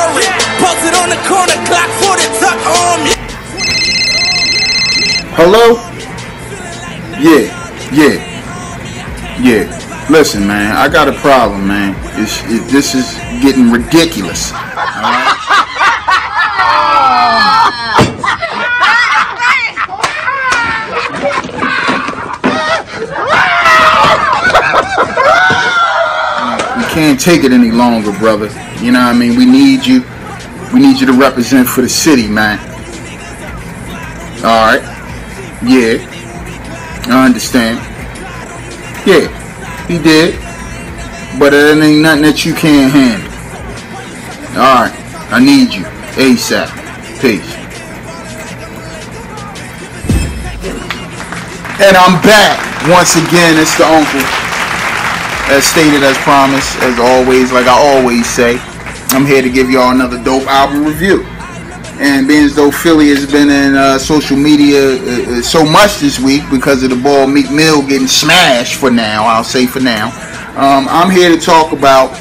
story. Posted on the corner, Glock 40 tuck on me. Hello? Yeah. Listen, man, I got a problem, man. This is getting ridiculous. Alright? We can't take it any longer, brother. You know what I mean? We need you. We need you to represent for the city, man. Alright. Yeah. I understand. Yeah. He did. But it ain't nothing that you can't handle. Alright. I need you. ASAP. Peace. And I'm back. Once again, it's the uncle. As stated, as promised, as always, like I always say, I'm here to give y'all another dope album review. And being as though Philly has been in social media so much this week because of the ball MeekMill getting smashed for now, I'll say for now, I'm here to talk about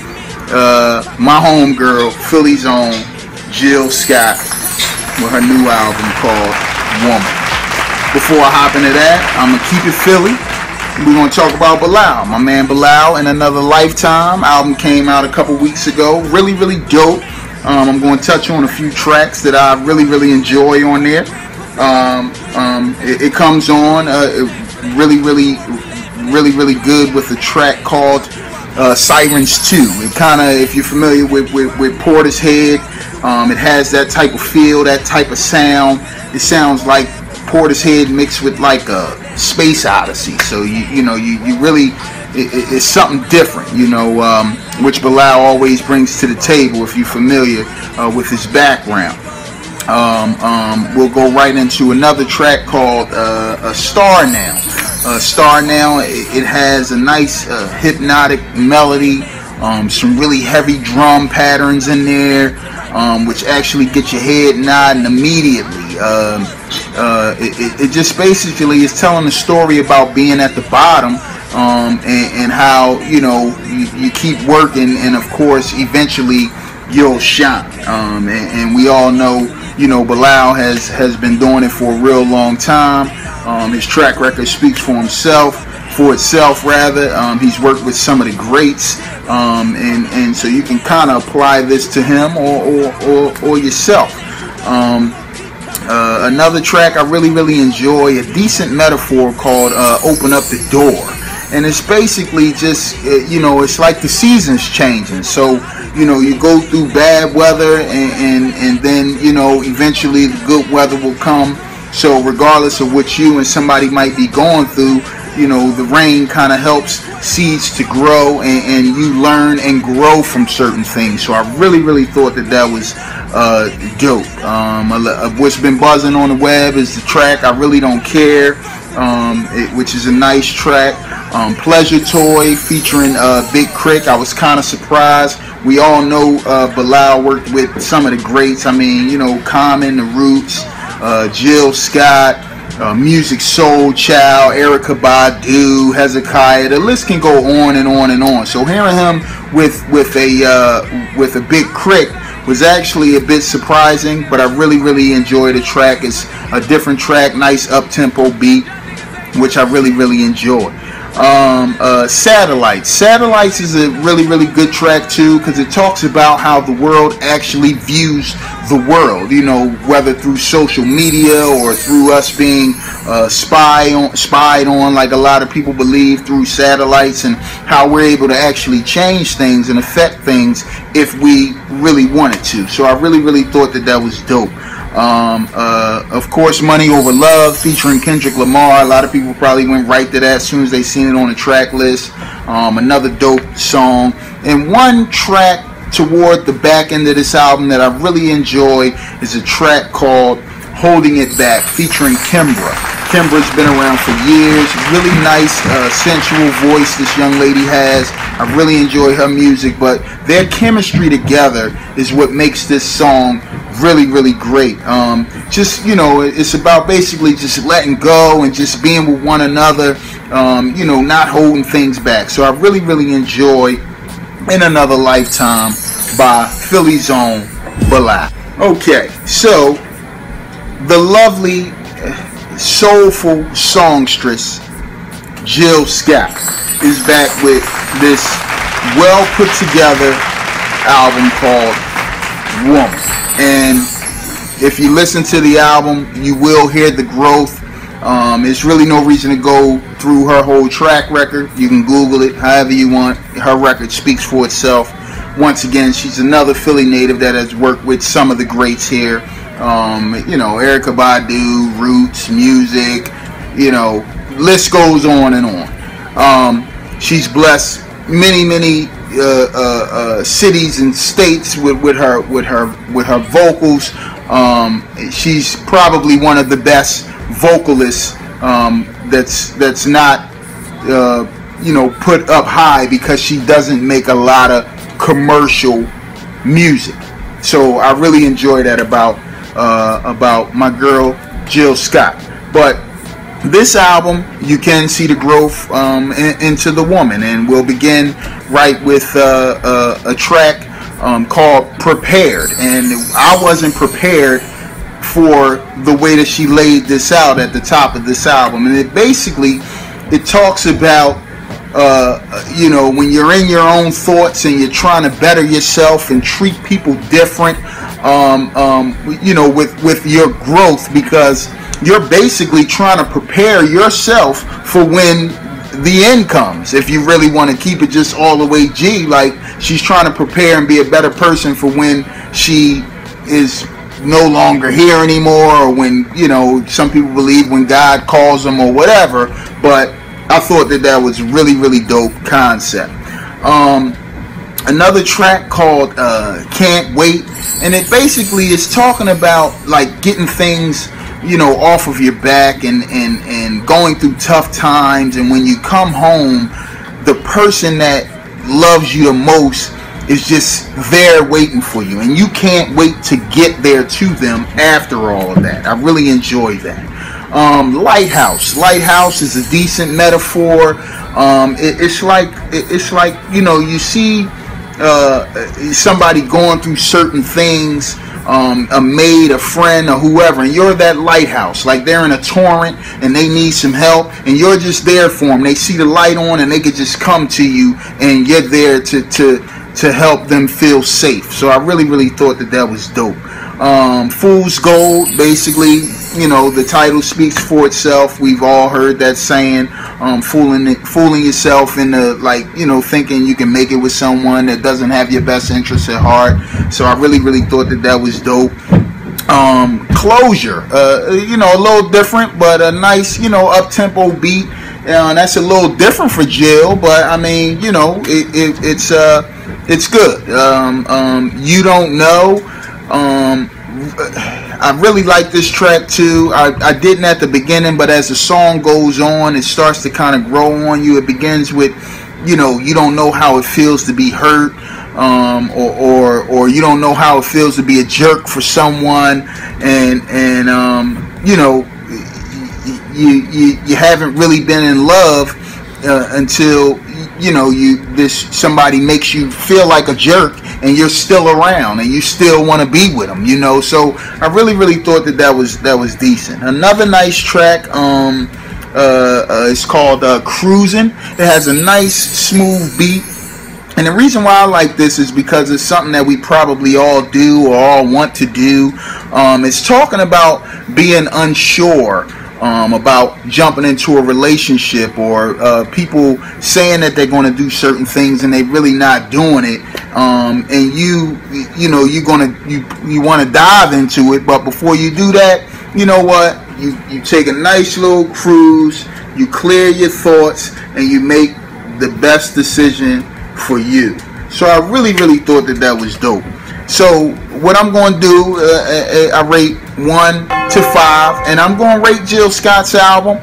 my homegirl, Philly's own Jill Scott, with her new album called Woman. Before I hop into that, I'm going to keep it Philly. We're going to talk about Bilal. My man Bilal, In Another Lifetime. Album came out a couple weeks ago. Really, really dope. I'm going to touch on a few tracks that I really, really enjoy on there. It comes on really, really good with a track called Sirens 2. It kind of, if you're familiar with Portishead, it has that type of feel, that type of sound. It sounds like Portishead mixed with like a Space Odyssey. So you really, it's something different, which Bilal always brings to the table if you're familiar with his background. We'll go right into another track called Star Now. Star Now, it has a nice hypnotic melody, some really heavy drum patterns in there, which actually get your head nodding immediately. It just basically is telling a story about being at the bottom, and how you keep working, and of course eventually you'll shine. And we all know Bilal has been doing it for a real long time. His track record speaks for itself. He's worked with some of the greats, and so you can kind of apply this to him or yourself. Another track I really enjoy, a decent metaphor called Open Up the Door. And it's basically just, it's like the seasons changing. So, you go through bad weather and then, eventually the good weather will come. So regardless of what you and somebody might be going through, the rain kind of helps seeds to grow, and you learn and grow from certain things. So I really thought that was dope. What's been buzzing on the web is the track I Really Don't Care, which is a nice track. Pleasure Toy featuring Big Crick. I was kind of surprised. We all know Bilal worked with some of the greats. I mean, Common, The Roots, Jill Scott, Music Soul Child, Erykah Badu, Hezekiah. The list can go on and on and on. So hearing him with a Big Crick was actually a bit surprising, but I really enjoyed the track. It's a different track, nice up-tempo beat, which I really enjoy. Satellites is a really good track too, because it talks about how the world actually views the world, whether through social media or through us being spied on, like a lot of people believe, through satellites, and how we're able to actually change things and affect things if we really wanted to. So I really thought that was dope. Of course, Money Over Love featuring Kendrick Lamar. A lot of people probably went right to that as soon as they seen it on the track list. Another dope song. And one track toward the back end of this album that I really enjoy is a track called Holding It Back featuring Kimbra. Kimbra's been around for years. Really nice, sensual voice this young lady has. I really enjoy her music, but their chemistry together is what makes this song really great. It's about basically just letting go and just being with one another, not holding things back. So I really enjoy In Another Lifetime by Philly's own Bilal. Okay, so the lovely, soulful songstress Jill Scott is back with this well put together album called Woman. And if you listen to the album, you will hear the growth. There's really no reason to go through her whole track record. You can Google it however you want. Her record speaks for itself. Once again, she's another Philly native that has worked with some of the greats here. Erykah Badu, Roots, Music, list goes on and on. She's blessed many cities and states with her vocals. She's probably one of the best vocalists that's not put up high because she doesn't make a lot of commercial music. So I really enjoy that about my girl Jill Scott. But this album, you can see the growth into the woman, and we'll begin right with a track called Prepared. And I wasn't prepared for the way that she laid this out at the top of this album. And it talks about when you're in your own thoughts and you're trying to better yourself and treat people different, with your growth, because you're basically trying to prepare yourself for when the end comes. If you really want to keep it just all the way G, like she's trying to prepare and be a better person for when she is no longer here anymore, or when, some people believe when God calls them or whatever. But I thought that was really, really dope concept. Another track called Can't Wait, and it basically is talking about like getting things off of your back and going through tough times, and when you come home, the person that loves you the most is just there waiting for you, and you can't wait to get there to them after all of that. I really enjoy that. Lighthouse is a decent metaphor. It's like you see somebody going through certain things, a maid, a friend, or whoever, and you're that lighthouse. Like they're in a torrent and they need some help, and you're just there for them. They see the light on and they could just come to you, and you're there to help them feel safe. So I really, really thought that was dope. Fool's Gold, basically, the title speaks for itself. We've all heard that saying, fooling yourself into thinking you can make it with someone that doesn't have your best interests at heart. So I really, really thought that was dope. Closure, a little different, but a nice, up-tempo beat. That's a little different for Jill, but I mean, it's good. You Don't Know. I really like this track too. I didn't at the beginning, but as the song goes on, it starts to kind of grow on you. It begins with, you don't know how it feels to be hurt, or you don't know how it feels to be a jerk for someone, and you haven't really been in love until somebody makes you feel like a jerk, and you're still around and you still want to be with them, So I really, really thought that was decent. Another nice track is called Cruising. It has a nice smooth beat, and the reason why I like this is because it's something that we probably all do or all want to do. It's talking about being unsure about jumping into a relationship, or people saying that they're going to do certain things and they're really not doing it, and you want to dive into it, but before you do that, you take a nice little cruise, you clear your thoughts, and you make the best decision for you. So I really, really thought that was dope. So what I'm going to do, I rate 1 to 5, and I'm going to rate Jill Scott's album.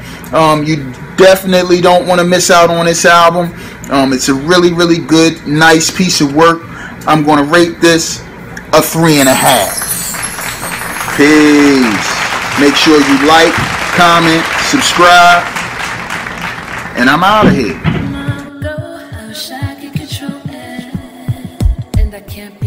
You definitely don't want to miss out on this album. It's a really, really good, nice piece of work. I'm going to rate this a 3.5. Peace. Make sure you like, comment, subscribe, and I'm out of here. I wish I could control it, and I can't be